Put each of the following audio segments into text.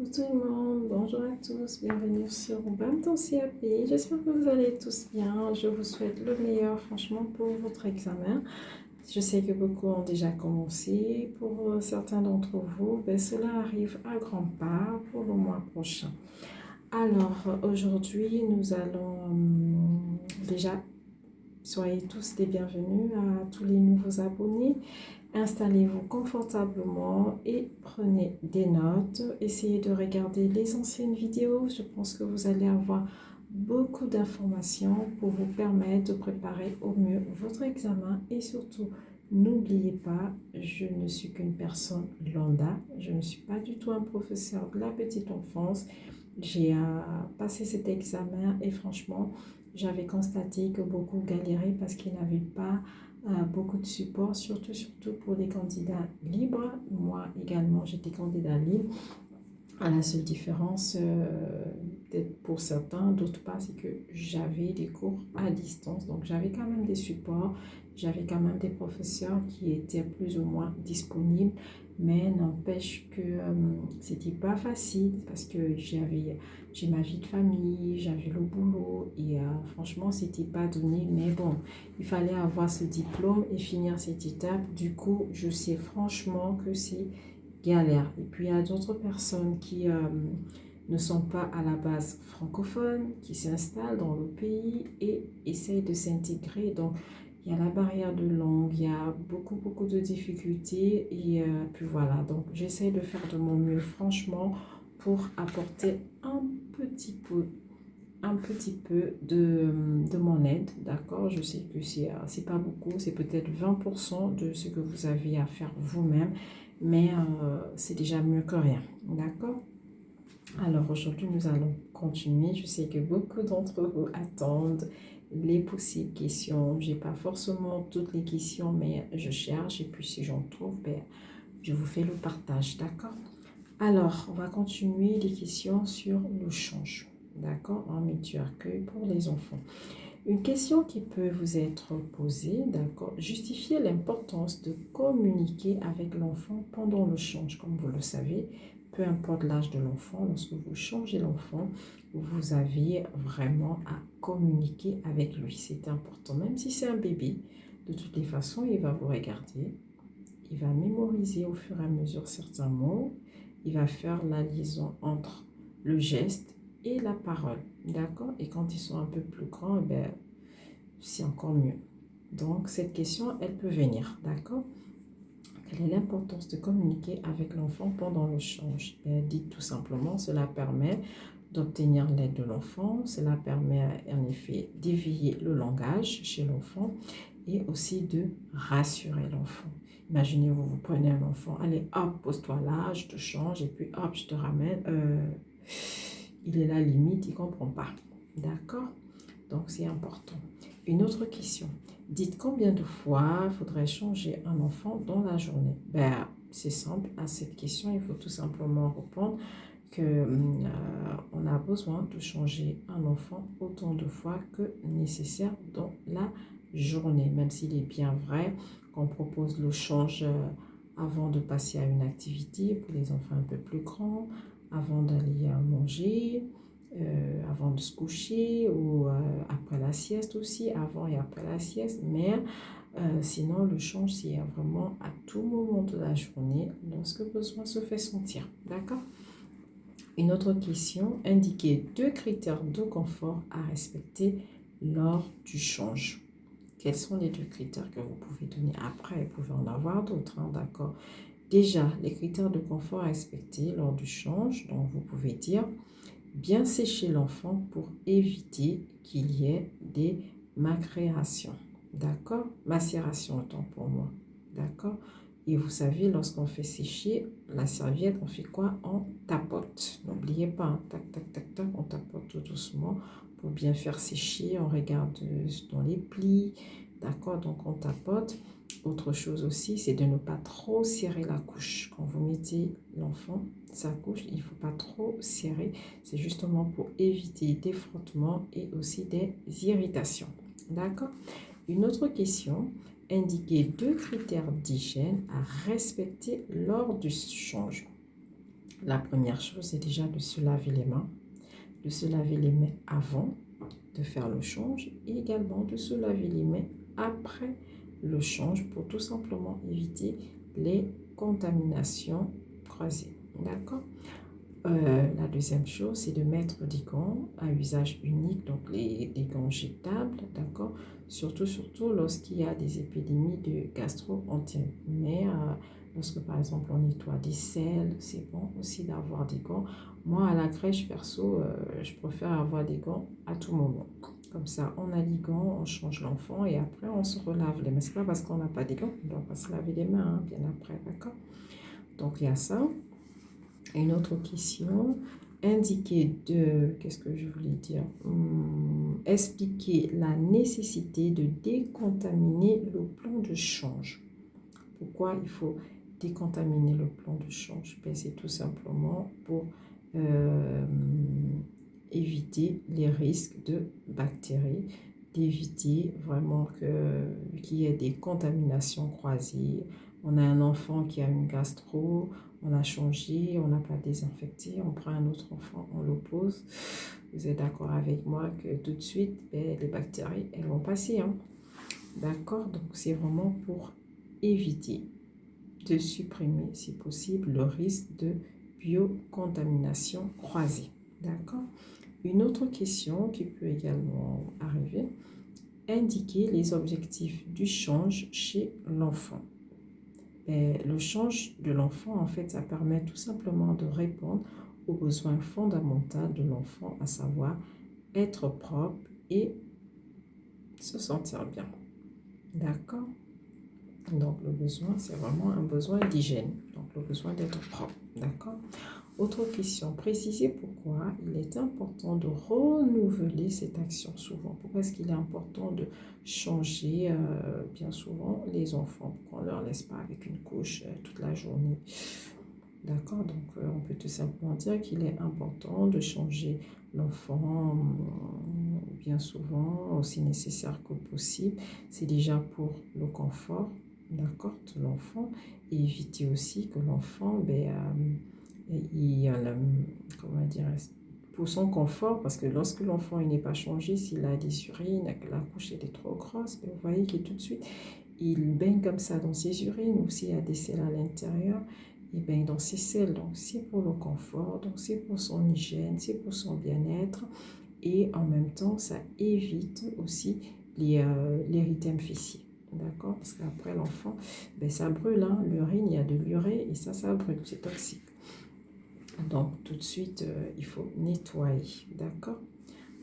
Coucou tout le monde, bonjour à tous, bienvenue sur Bam CAP. J'espère que vous allez tous bien. Je vous souhaite le meilleur franchement pour votre examen. Je sais que beaucoup ont déjà commencé. Pour certains d'entre vous, cela arrive à grands pas pour le mois prochain. Alors aujourd'hui, nous allons déjà, soyez tous les bienvenus à tous les nouveaux abonnés. Installez-vous confortablement et prenez des notes. Essayez de regarder les anciennes vidéos. Je pense que vous allez avoir beaucoup d'informations pour vous permettre de préparer au mieux votre examen. Et surtout, n'oubliez pas, je ne suis qu'une personne lambda. Je ne suis pas du tout un professeur de la petite enfance. J'ai passé cet examen et franchement, j'avais constaté que beaucoup galéraient parce qu'ils n'avaient pas beaucoup de support, surtout pour les candidats libres. Moi également, j'étais candidat libre. La seule différence, peut-être pour certains, d'autres pas, c'est que j'avais des cours à distance. Donc, j'avais quand même des supports, j'avais quand même des professeurs qui étaient plus ou moins disponibles. Mais n'empêche que c'était pas facile parce que j'ai ma vie de famille, j'avais le boulot et franchement, c'était pas donné. Mais bon, il fallait avoir ce diplôme et finir cette étape. Du coup, je sais franchement que c'est galère. Et puis, il y a d'autres personnes qui ne sont pas à la base francophones, qui s'installent dans le pays et essayent de s'intégrer. Donc, il y a la barrière de langue, il y a beaucoup de difficultés. Et puis voilà, donc j'essaie de faire de mon mieux, franchement, pour apporter un petit peu de mon aide, d'accord? Je sais que c'est pas beaucoup, c'est peut-être 20% de ce que vous avez à faire vous-même, mais c'est déjà mieux que rien, d'accord? Alors aujourd'hui, nous allons continuer. Je sais que beaucoup d'entre vous attendent les possibles questions. J'ai pas forcément toutes les questions, mais je cherche et puis si j'en trouve, je vous fais le partage, d'accord? Alors, on va continuer les questions sur le change, d'accord, en métier accueil pour les enfants. Une question qui peut vous être posée, d'accord, justifier l'importance de communiquer avec l'enfant pendant le change. Comme vous le savez, peu importe l'âge de l'enfant, lorsque vous changez l'enfant, vous avez vraiment à communiquer avec lui. C'est important, même si c'est un bébé, de toutes les façons, il va vous regarder, il va mémoriser au fur et à mesure certains mots, il va faire la liaison entre le geste et la parole, d'accord? Et quand ils sont un peu plus grands, c'est encore mieux. Donc, cette question, elle peut venir, d'accord? Quelle est l'importance de communiquer avec l'enfant pendant le change? Dites tout simplement, cela permet d'obtenir l'aide de l'enfant, cela permet en effet d'éveiller le langage chez l'enfant et aussi de rassurer l'enfant. Imaginez-vous, vous prenez un enfant, allez hop, pose-toi là, je te change et puis hop, je te ramène. Il est là limite, il ne comprend pas. D'accord? Donc c'est important. Une autre question. Dites combien de fois faudrait changer un enfant dans la journée? C'est simple, à cette question, il faut tout simplement répondre que on a besoin de changer un enfant autant de fois que nécessaire dans la journée, même s'il est bien vrai qu'on propose le change avant de passer à une activité pour les enfants un peu plus grands, avant d'aller manger, avant de se coucher ou après la sieste aussi, avant et après la sieste, mais sinon le change c'est vraiment à tout moment de la journée lorsque besoin se fait sentir, d'accord? Une autre question, indiquez 2 critères de confort à respecter lors du change. Quels sont les 2 critères que vous pouvez donner? Après, vous pouvez en avoir d'autres, hein, d'accord? Déjà, les critères de confort à respecter lors du change, donc vous pouvez dire bien sécher l'enfant pour éviter qu'il y ait des macérations, d'accord? Macération, autant pour moi, d'accord? Et vous savez, lorsqu'on fait sécher la serviette, on fait quoi? On tapote. N'oubliez pas, hein, tac, tac, tac, tac, on tapote tout doucement pour bien faire sécher. On regarde dans les plis, d'accord? Donc, on tapote. Autre chose aussi, c'est de ne pas trop serrer la couche. Quand vous mettez l'enfant, sa couche, il ne faut pas trop serrer. C'est justement pour éviter des frottements et aussi des irritations. D'accord? Une autre question, indiquez 2 critères d'hygiène à respecter lors du change. La première chose, c'est déjà de se laver les mains. De se laver les mains avant de faire le change et également de se laver les mains après le change pour tout simplement éviter les contaminations croisées. D'accord? La deuxième chose, c'est de mettre des gants à usage unique, donc des gants jetables, d'accord? Surtout lorsqu'il y a des épidémies de gastro-entérite. Mais lorsque par exemple on nettoie des selles, c'est bon aussi d'avoir des gants. Moi, à la crèche, perso, je préfère avoir des gants à tout moment. Comme ça, on a les gants, on change l'enfant et après on se relave les mains. C'est pas parce qu'on n'a pas des gants, on ne doit pas se laver les mains, hein, bien après, d'accord? Donc il y a ça. Une autre question, qu'est-ce que je voulais dire? Expliquer la nécessité de décontaminer le plan de change. Pourquoi il faut décontaminer le plan de change? Ben, c'est tout simplement pour euh, éviter les risques de bactéries, d'éviter vraiment qu'il y ait des contaminations croisées. On a un enfant qui a une gastro, on a changé, on n'a pas désinfecté, on prend un autre enfant, on le pose. Vous êtes d'accord avec moi que tout de suite, ben, les bactéries, elles vont passer, hein. D'accord? Donc, c'est vraiment pour éviter de supprimer, si possible, le risque de biocontamination croisée. D'accord? Une autre question qui peut également arriver, indiquer les objectifs du change chez l'enfant. Le change de l'enfant, en fait, ça permet tout simplement de répondre aux besoins fondamentaux de l'enfant, à savoir être propre et se sentir bien. D'accord? Donc, le besoin, c'est vraiment un besoin d'hygiène. Donc, le besoin d'être propre. D'accord? Autre question, précisez pourquoi il est important de renouveler cette action souvent. Pourquoi est-ce qu'il est important de changer bien souvent les enfants? Pourquoi on ne leur laisse pas avec une couche toute la journée? D'accord? Donc, on peut tout simplement dire qu'il est important de changer l'enfant bien souvent, aussi nécessaire que possible. C'est déjà pour le confort, d'accord, de l'enfant, et éviter aussi que l'enfant, comment dire, pour son confort, parce que lorsque l'enfant n'est pas changé, s'il a des urines, que la couche est trop grosse, vous voyez qu'il tout de suite, il baigne comme ça dans ses urines, ou s'il y a des selles à l'intérieur, il baigne dans ses selles. Donc c'est pour le confort, donc c'est pour son hygiène, c'est pour son bien-être, et en même temps, ça évite aussi l'érythème fessier. D'accord? Parce qu'après l'enfant, ça brûle, hein, l'urine, il y a de l'urée et ça brûle, c'est toxique. Donc tout de suite, il faut nettoyer. D'accord?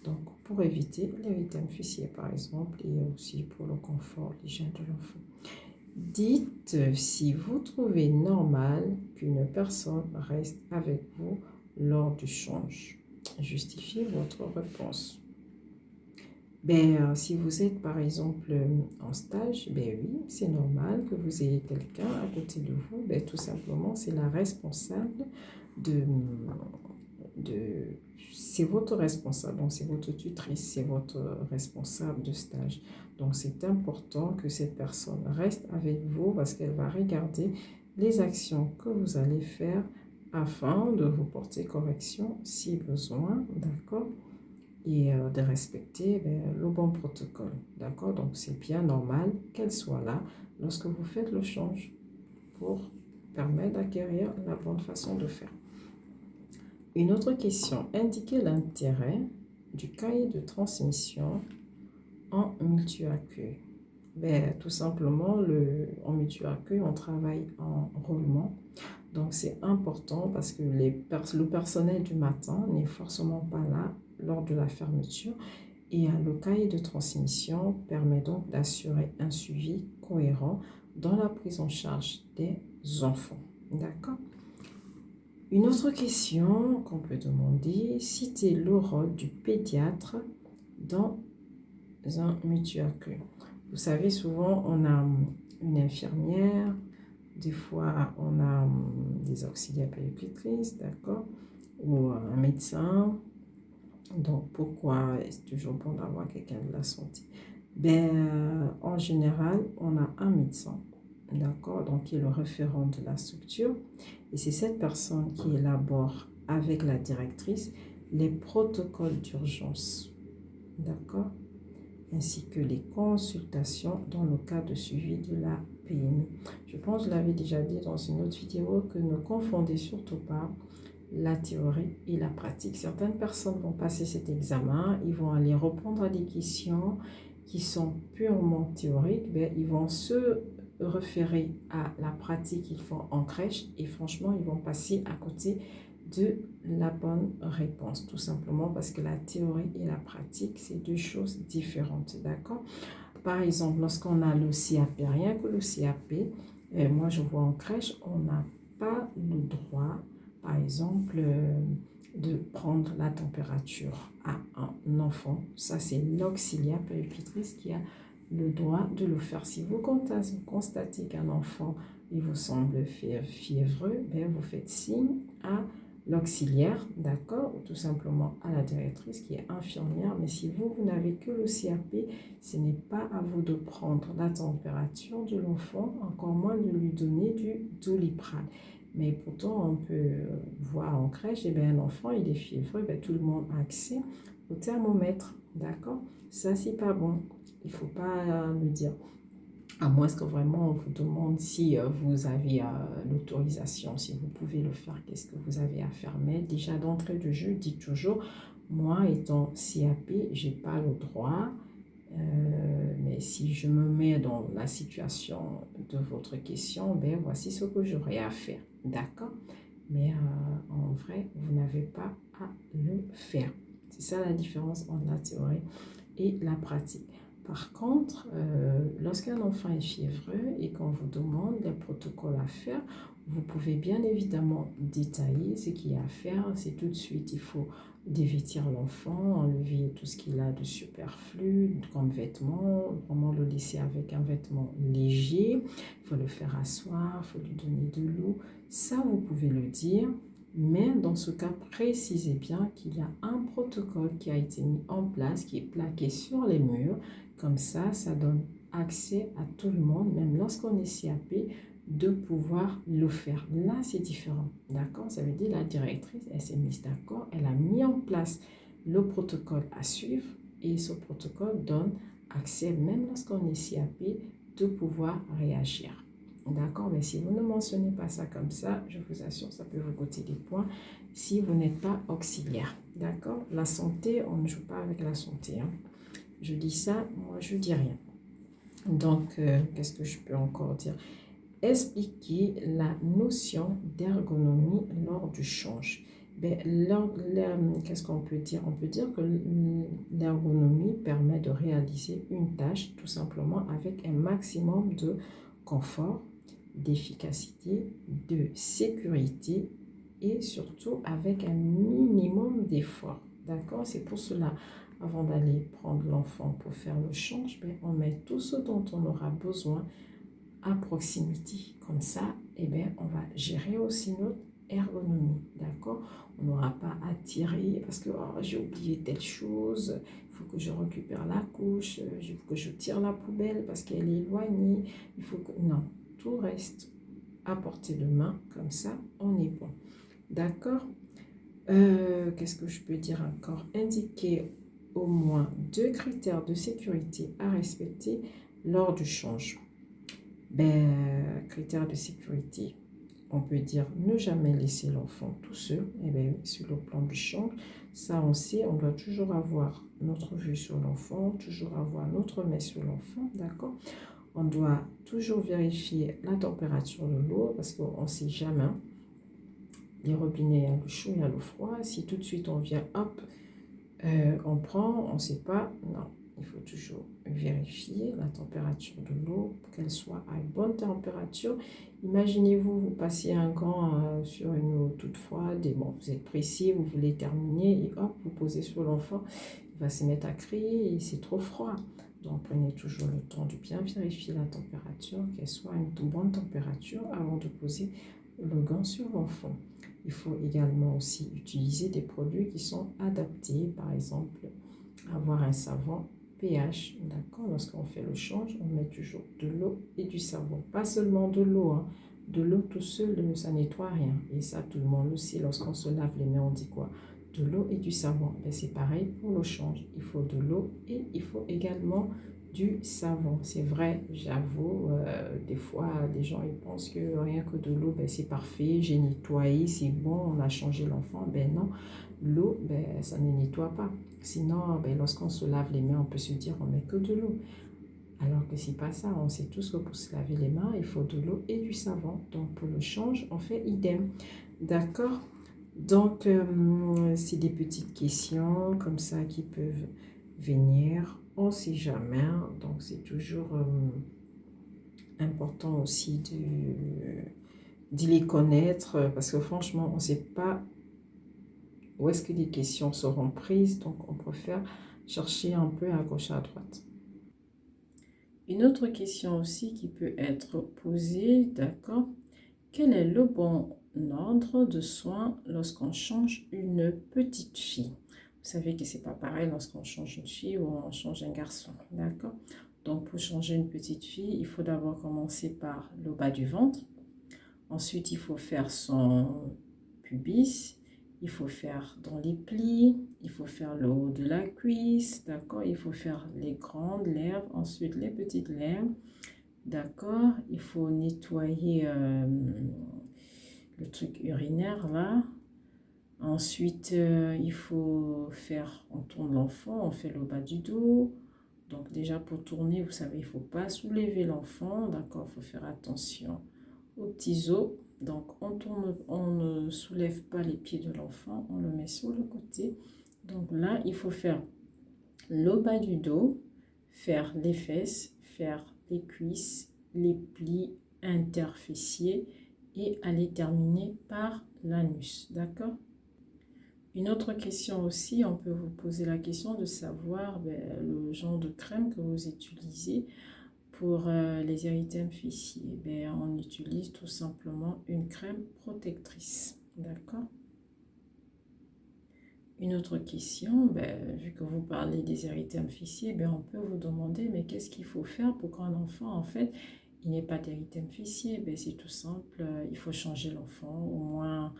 Donc pour éviter l'érythème fessier par exemple et aussi pour le confort, l'hygiène de l'enfant. Dites si vous trouvez normal qu'une personne reste avec vous lors du change. Justifiez votre réponse. Si vous êtes par exemple en stage, oui, c'est normal que vous ayez quelqu'un à côté de vous. Tout simplement, c'est la responsable de c'est votre responsable, donc c'est votre tutrice, c'est votre responsable de stage. Donc c'est important que cette personne reste avec vous parce qu'elle va regarder les actions que vous allez faire afin de vous porter correction si besoin, d'accord? Et de respecter le bon protocole. D'accord? Donc, c'est bien normal qu'elle soit là lorsque vous faites le change pour permettre d'acquérir la bonne façon de faire. Une autre question, indiquez l'intérêt du cahier de transmission en multi-accueil. Tout simplement, en multi-accueil, on travaille en roulement. Donc, c'est important parce que le personnel du matin n'est forcément pas là lors de la fermeture. Et le cahier de transmission permet donc d'assurer un suivi cohérent dans la prise en charge des enfants. D'accord? Une autre question qu'on peut demander, citez le rôle du pédiatre dans un multi-accueil. Vous savez, souvent, on a une infirmière, des fois, on a des auxiliaires puéricultrices, d'accord, ou un médecin. Donc, pourquoi est-ce toujours bon d'avoir quelqu'un de la santé? En général, on a un médecin, d'accord, donc qui est le référent de la structure. Et c'est cette personne qui élabore avec la directrice les protocoles d'urgence, d'accord, ainsi que les consultations dans le cas de suivi de la PMI. Je pense que je l'avais déjà dit dans une autre vidéo que ne confondez surtout pas la théorie et la pratique. Certaines personnes vont passer cet examen, ils vont aller répondre à des questions qui sont purement théoriques, mais ils vont se référer à la pratique qu'ils font en crèche et franchement, ils vont passer à côté de la bonne réponse, tout simplement parce que la théorie et la pratique, c'est deux choses différentes, d'accord? Par exemple, lorsqu'on a le CAP, rien que le CAP, moi je vois en crèche, on n'a pas le droit, par exemple, de prendre la température à un enfant. Ça, c'est l'auxiliaire puéricultrice qui a le droit de le faire. Si vous constatez qu'un enfant il vous semble fiévreux, bien, vous faites signe à l'auxiliaire, d'accord, ou tout simplement à la directrice qui est infirmière. Mais si vous n'avez que le CAP, ce n'est pas à vous de prendre la température de l'enfant, encore moins de lui donner du Doliprane. Mais pourtant, on peut voir en crèche, eh bien, un enfant, il est fiévreux, bien, tout le monde a accès au thermomètre, d'accord? Ça, c'est pas bon. Il ne faut pas le dire. À moins que vraiment on vous demande si vous avez l'autorisation, si vous pouvez le faire, qu'est-ce que vous avez à faire. Mais déjà d'entrée de jeu, dites toujours, moi étant CAP, je n'ai pas le droit. Mais si je me mets dans la situation de votre question, ben voici ce que j'aurai à faire. D'accord? Mais en vrai, vous n'avez pas à le faire. C'est ça la différence entre la théorie et la pratique. Par contre, lorsqu'un enfant est fiévreux et qu'on vous demande les protocoles à faire, vous pouvez bien évidemment détailler ce qu'il y a à faire. C'est tout de suite, il faut dévêtir l'enfant, enlever tout ce qu'il a de superflu comme vêtements, vraiment le laisser avec un vêtement léger. Il faut le faire asseoir, il faut lui donner de l'eau. Ça, vous pouvez le dire. Mais dans ce cas, précisez bien qu'il y a un protocole qui a été mis en place, qui est plaqué sur les murs. Comme ça donne accès à tout le monde, même lorsqu'on est CAP, de pouvoir le faire. Là, c'est différent. D'accord? Ça veut dire la directrice, elle s'est mise d'accord, elle a mis en place le protocole à suivre et ce protocole donne accès, même lorsqu'on est CAP, de pouvoir réagir. D'accord, mais si vous ne mentionnez pas ça comme ça, je vous assure, ça peut vous coûter des points si vous n'êtes pas auxiliaire. D'accord, la santé, on ne joue pas avec la santé. Hein. Je dis ça, moi je dis rien. Donc, qu'est-ce que je peux encore dire? Expliquer la notion d'ergonomie lors du change. Ben, qu'est-ce qu'on peut dire? On peut dire que l'ergonomie permet de réaliser une tâche tout simplement avec un maximum de confort, d'efficacité, de sécurité et surtout avec un minimum d'effort. D'accord? C'est pour cela, avant d'aller prendre l'enfant pour faire le change, ben, on met tout ce dont on aura besoin à proximité. Comme ça, eh bien, on va gérer aussi notre ergonomie. D'accord? On n'aura pas à tirer parce que oh, j'ai oublié telle chose, il faut que je récupère la couche, il faut que je tire la poubelle parce qu'elle est éloignée. Il faut que... Non, tout reste à portée de main. Comme ça, on est bon. D'accord? Qu'est-ce que je peux dire encore? Indiquer au moins 2 critères de sécurité à respecter lors du changement. Critères de sécurité, on peut dire ne jamais laisser l'enfant tout seul. Et bien, sur le plan du change, ça on sait, on doit toujours avoir notre vue sur l'enfant, toujours avoir notre main sur l'enfant, d'accord? On doit toujours vérifier la température de l'eau parce qu'on ne sait jamais. Les robinets, il y a le chaud, il y a le froid. Si tout de suite on vient, hop, on prend, on ne sait pas, non. Il faut toujours vérifier la température de l'eau pour qu'elle soit à une bonne température. Imaginez-vous, vous passez un gant sur une eau toute froide et bon, vous êtes pressé, vous voulez terminer et hop, vous posez sur l'enfant, il va se mettre à crier et c'est trop froid. Donc prenez toujours le temps de bien vérifier la température, qu'elle soit à une bonne température avant de poser le gant sur l'enfant. Il faut également aussi utiliser des produits qui sont adaptés, par exemple avoir un savon pH, d'accord? Lorsqu'on fait le change, on met toujours de l'eau et du savon. Pas seulement de l'eau, hein. De l'eau tout seul, ça nettoie rien. Et ça, tout le monde le sait. Lorsqu'on se lave les mains, on dit quoi? De l'eau et du savon. Ben, c'est pareil pour le change. Il faut de l'eau et il faut également du savon. C'est vrai, j'avoue, des fois, les gens ils pensent que rien que de l'eau, ben, c'est parfait, j'ai nettoyé, c'est bon, on a changé l'enfant. Ben non, l'eau, ben, ça ne nettoie pas. Sinon, ben, lorsqu'on se lave les mains, on peut se dire on met que de l'eau. Alors que c'est pas ça, on sait tous que pour se laver les mains, il faut de l'eau et du savon. Donc pour le change, on fait idem. D'accord? Donc, c'est des petites questions comme ça qui peuvent venir. On ne sait jamais. Donc, c'est toujours important aussi de les connaître parce que franchement, on ne sait pas où est-ce que les questions seront prises. Donc, on préfère chercher un peu à gauche, à droite. Une autre question aussi qui peut être posée, d'accord? Quel est le bon ordre de soins lorsqu'on change une petite fille? Vous savez que c'est pas pareil lorsqu'on change une fille ou on change un garçon, d'accord? Donc pour changer une petite fille, il faut d'abord commencer par le bas du ventre. Ensuite, il faut faire son pubis. Il faut faire dans les plis. Il faut faire le haut de la cuisse, d'accord? Il faut faire les grandes lèvres, ensuite les petites lèvres. D'accord, il faut nettoyer le truc urinaire là. Ensuite, il faut faire, on tourne l'enfant, on fait le bas du dos. Donc déjà pour tourner, vous savez, il ne faut pas soulever l'enfant, d'accord, il faut faire attention aux petits os. Donc on tourne, on ne soulève pas les pieds de l'enfant, on le met sur le côté. Donc là, il faut faire le bas du dos, faire les fesses, faire les cuisses, les plis interfessiers et aller terminer par l'anus, d'accord? Une autre question aussi, on peut vous poser la question de savoir le genre de crème que vous utilisez pour les érythèmes fessiers. On utilise tout simplement une crème protectrice, d'accord? Une autre question, vu que vous parlez des érythèmes fessiers, on peut vous demander, mais qu'est-ce qu'il faut faire pour qu'un enfant, en fait, il n'ait pas d'érythème fessier? C'est tout simple, il faut changer l'enfant au moins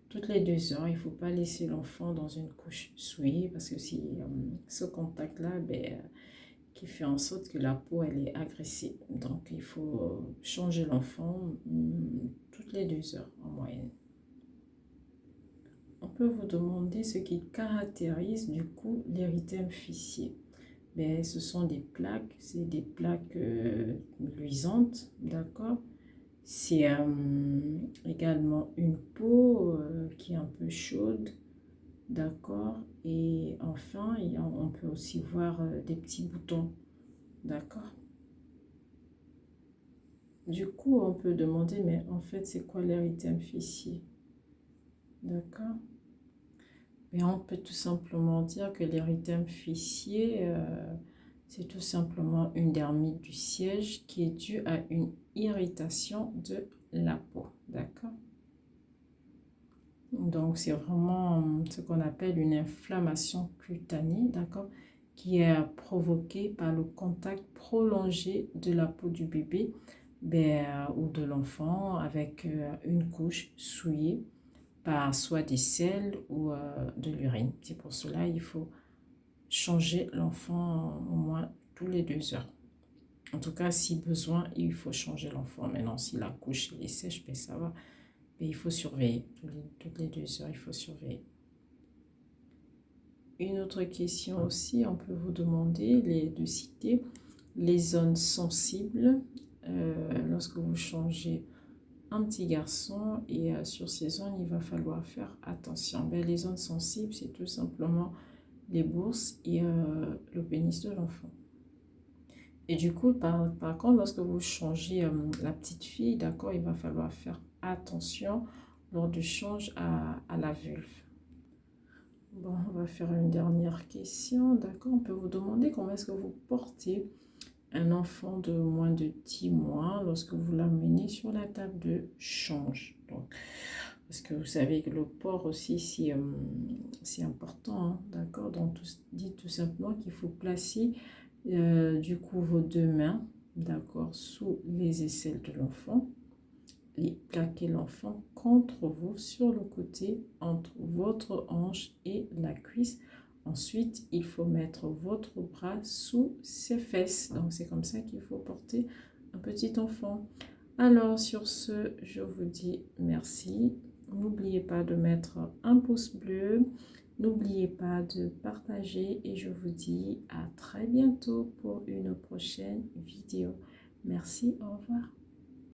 toutes les 2 heures. Il ne faut pas laisser l'enfant dans une couche souillée parce que c'est ce contact-là qui fait en sorte que la peau, elle est agressée. Donc, il faut changer l'enfant toutes les 2 heures en moyenne. On peut vous demander ce qui caractérise du coup l'érythème fessier. Ce sont des plaques, c'est des plaques luisantes, d'accord? C'est également une peau qui est un peu chaude, d'accord? Et enfin, on peut aussi voir des petits boutons, d'accord? Du coup, on peut demander, mais en fait, c'est quoi l'érythème fessier? D'accord? Mais on peut tout simplement dire que l'érythème fessier, c'est tout simplement une dermite du siège qui est due à une irritation de la peau. D'accord? Donc, c'est vraiment ce qu'on appelle une inflammation cutanée, d'accord? Qui est provoquée par le contact prolongé de la peau du bébé ou de l'enfant avec une couche souillée par soit des selles ou de l'urine. C'est pour cela qu'il faut changer l'enfant au moins tous les 2 heures. En tout cas, si besoin, il faut changer l'enfant. Maintenant, si la couche est sèche, ça va. Mais il faut surveiller. Toutes les 2 heures, il faut surveiller. Une autre question aussi, on peut vous demander de citer les zones sensibles lorsque vous changez un petit garçon et sur ces zones, il va falloir faire attention. Les zones sensibles, c'est tout simplement les bourses et le pénis de l'enfant. Et du coup, par contre, lorsque vous changez la petite fille, d'accord, il va falloir faire attention lors du change à la vulve. Bon, on va faire une dernière question, d'accord. On peut vous demander comment est-ce que vous portez un enfant de moins de 10 mois lorsque vous l'amenez sur la table de change. Donc, parce que vous savez que le port aussi, c'est important, hein, d'accord. Donc, dit tout simplement qu'il faut placer du coup vos deux mains, d'accord, sous les aisselles de l'enfant et plaquez l'enfant contre vous sur le côté entre votre hanche et la cuisse. Ensuite, il faut mettre votre bras sous ses fesses. Donc, c'est comme ça qu'il faut porter un petit enfant. Alors, sur ce, je vous dis merci. N'oubliez pas de mettre un pouce bleu. N'oubliez pas de partager et je vous dis à très bientôt pour une prochaine vidéo. Merci, au revoir.